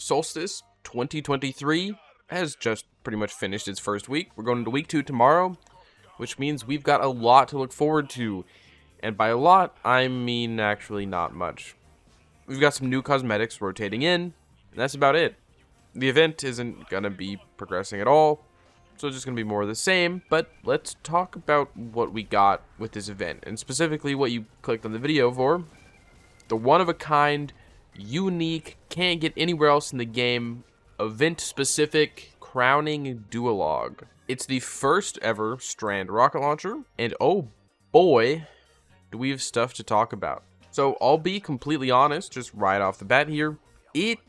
Solstice 2023 has just pretty much finished its first week. We're going into week 2 tomorrow, which means we've got a lot to look forward to. And by a lot, I mean actually not much. We've got some new cosmetics rotating in, and that's about it. The event isn't going to be progressing at all, so it's just going to be more of the same. But let's talk about what we got with this event, and specifically what you clicked on the video for. The one-of-a-kind, unique, can't get anywhere else in the game, event-specific Crowning Duologue. It's the first ever Strand rocket launcher, and oh boy, do we have stuff to talk about. So I'll be completely honest, just right off the bat here, it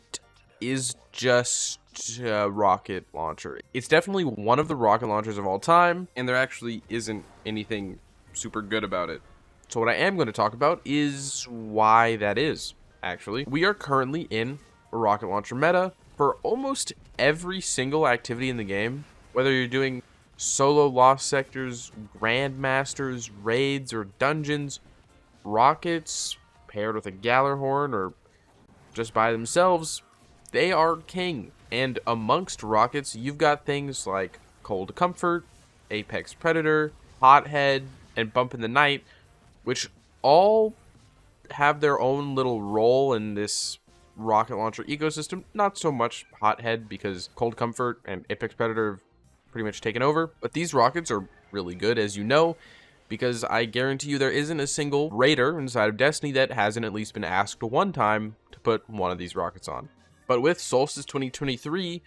is just a rocket launcher. It's definitely one of the rocket launchers of all time, and there actually isn't anything super good about it. So what I am going to talk about is why that is, actually. We are currently in a rocket launcher meta for almost every single activity in the game, whether you're doing solo lost sectors, grandmasters, raids, or dungeons. Rockets paired with a Gallarhorn or just by themselves, they are king. And amongst rockets, you've got things like Cold Comfort, Apex Predator, Hothead, and Bump in the Night, which all have their own little role in this rocket launcher ecosystem. Not so much Hothead, because Cold Comfort and Apex Predator have pretty much taken over, but these rockets are really good, as you know, because I guarantee you there isn't a single raider inside of Destiny that hasn't at least been asked one time to put one of these rockets on. But with Solstice 2023,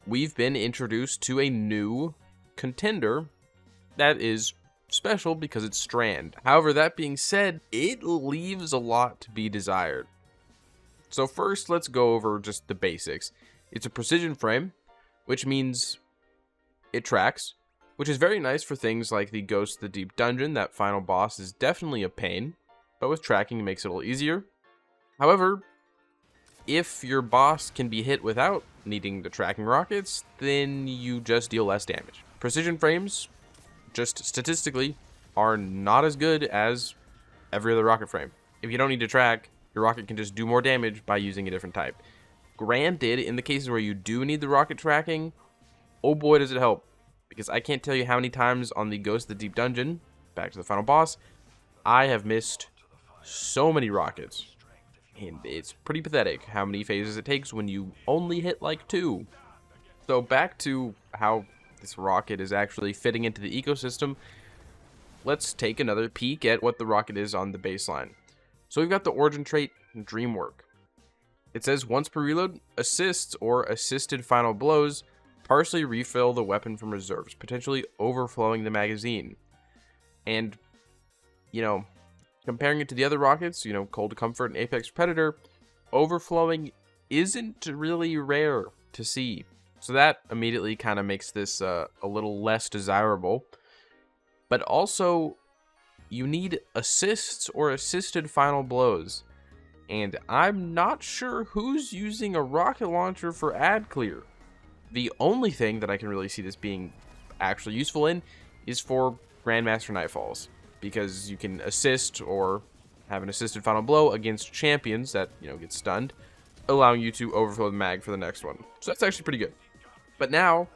we've been introduced to a new contender that is special because it's Strand. However, that being said, it leaves a lot to be desired. So first, let's go over just the basics. It's a precision frame, which means it tracks, which is very nice for things like the Ghost of the Deep Dungeon. That final boss is definitely a pain, but with tracking it makes it a little easier. However, if your boss can be hit without needing the tracking rockets, then you just deal less damage. Precision frames, just statistically, are not as good as every other rocket frame. If you don't need to track, your rocket can just do more damage by using a different type. Granted, in the cases where you do need the rocket tracking, oh boy does it help. Because I can't tell you how many times on the Ghost of the Deep Dungeon, back to the final boss, I have missed so many rockets. And it's pretty pathetic how many phases it takes when you only hit like 2. So back to how this rocket is actually fitting into the ecosystem, let's take another peek at what the rocket is on the baseline. So we've got the origin trait, Dreamwork. It says once per reload, assists or assisted final blows partially refill the weapon from reserves, potentially overflowing the magazine. And, you know, comparing it to the other rockets, you know, Cold Comfort and Apex Predator, overflowing isn't really rare to see. So that immediately kind of makes this a little less desirable. But also, you need assists or assisted final blows. And I'm not sure who's using a rocket launcher for ad clear. The only thing that I can really see this being actually useful in is for Grandmaster Nightfalls, because you can assist or have an assisted final blow against champions that, you know, get stunned, allowing you to overflow the mag for the next one. So that's actually pretty good. But now,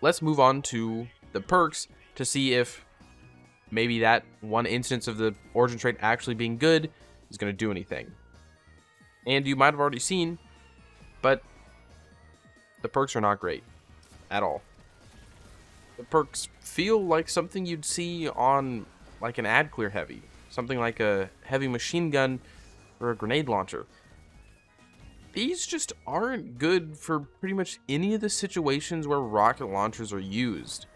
let's move on to the perks to see if maybe that one instance of the origin trait actually being good is going to do anything. And you might have already seen, but the perks are not great at all. The perks feel like something you'd see on like an ad clear heavy, something like a heavy machine gun or a grenade launcher. These just aren't good for pretty much any of the situations where rocket launchers are used.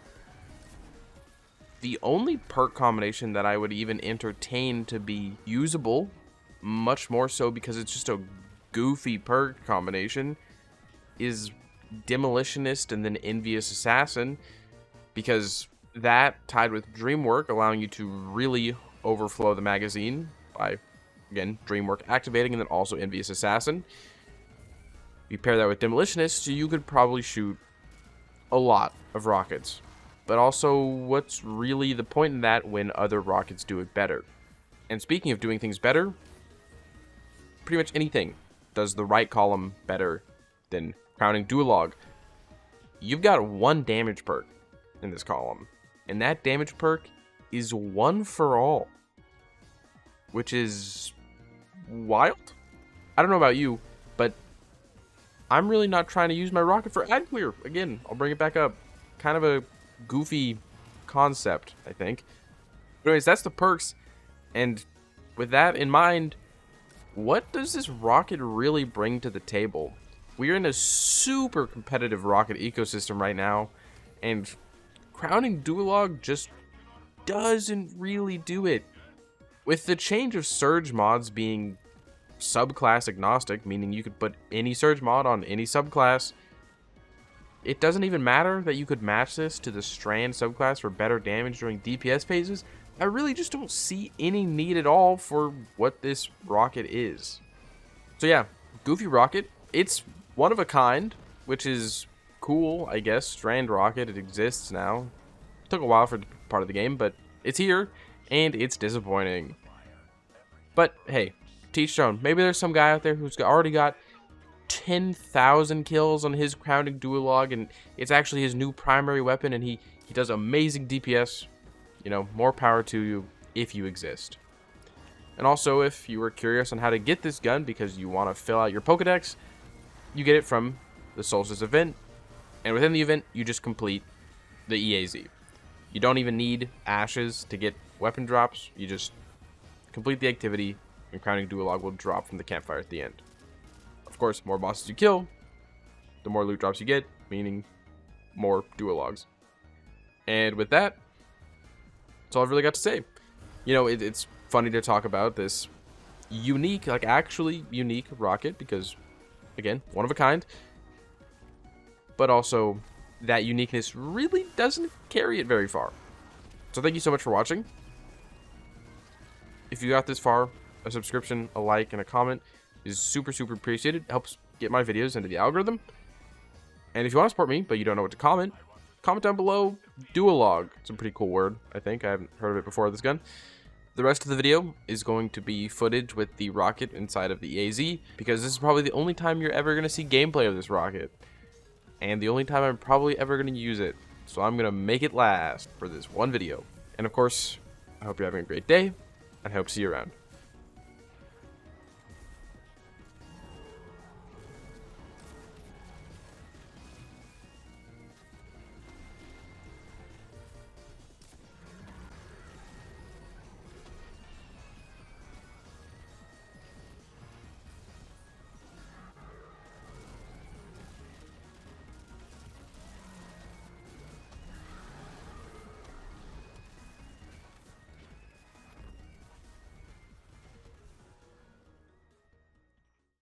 The only perk combination that I would even entertain to be usable, much more so because it's just a goofy perk combination, is Demolitionist and then Envious Assassin, because that tied with Dreamwork, allowing you to really overflow the magazine by, again, Dreamwork activating, and then also Envious Assassin. If you pair that with Demolitionist, you could probably shoot a lot of rockets. But also, what's really the point in that when other rockets do it better? And speaking of doing things better, pretty much anything does the right column better than Crowning Duologue. You've got 1 damage perk in this column, and that damage perk is 1 for all, which is wild. I don't know about you, but I'm really not trying to use my rocket for ad clear. Again, I'll bring it back up. Kind of a goofy concept, I think. But anyways, that's the perks, and with that in mind, what does this rocket really bring to the table? We're in a super competitive rocket ecosystem right now, and Crowning Duologue just doesn't really do it. With the change of surge mods being subclass agnostic, meaning you could put any surge mod on any subclass, it doesn't even matter that you could match this to the Strand subclass for better damage during DPS phases. I really just don't see any need at all for what this rocket is. So yeah, goofy rocket. It's one of a kind, which is cool, I guess. Strand rocket, it exists now. Took a while for it to be part of the game, but it's here, and it's disappointing. But hey, teach their own. Maybe there's some guy out there who's already got 10,000 kills on his Crowning Duologue, and it's actually his new primary weapon, and he does amazing DPS. You know, more power to you if you exist. And also, if you were curious on how to get this gun because you want to fill out your Pokedex, you get it from the Solstice event, and within the event, you just complete the EAZ. You don't even need ashes to get weapon drops. You just complete the activity, and Crowning Duologue will drop from the campfire at the end. Of course, more bosses you kill, the more loot drops you get, meaning more Duologues. And with that, that's all I've really got to say. You know, it's funny to talk about this unique, like actually unique rocket because, again, one of a kind. But also, that uniqueness really doesn't carry it very far. So thank you so much for watching. If you got this far, a subscription, a like, and a comment is super, super appreciated. It helps get my videos into the algorithm. And if you want to support me, but you don't know what to comment down below. Duologue. It's a pretty cool word, I think. I haven't heard of it before, this gun. The rest of the video is going to be footage with the rocket inside of the AZ, because this is probably the only time you're ever going to see gameplay of this rocket. And the only time I'm probably ever going to use it. So I'm going to make it last for this one video. And of course, I hope you're having a great day, and I hope to see you around.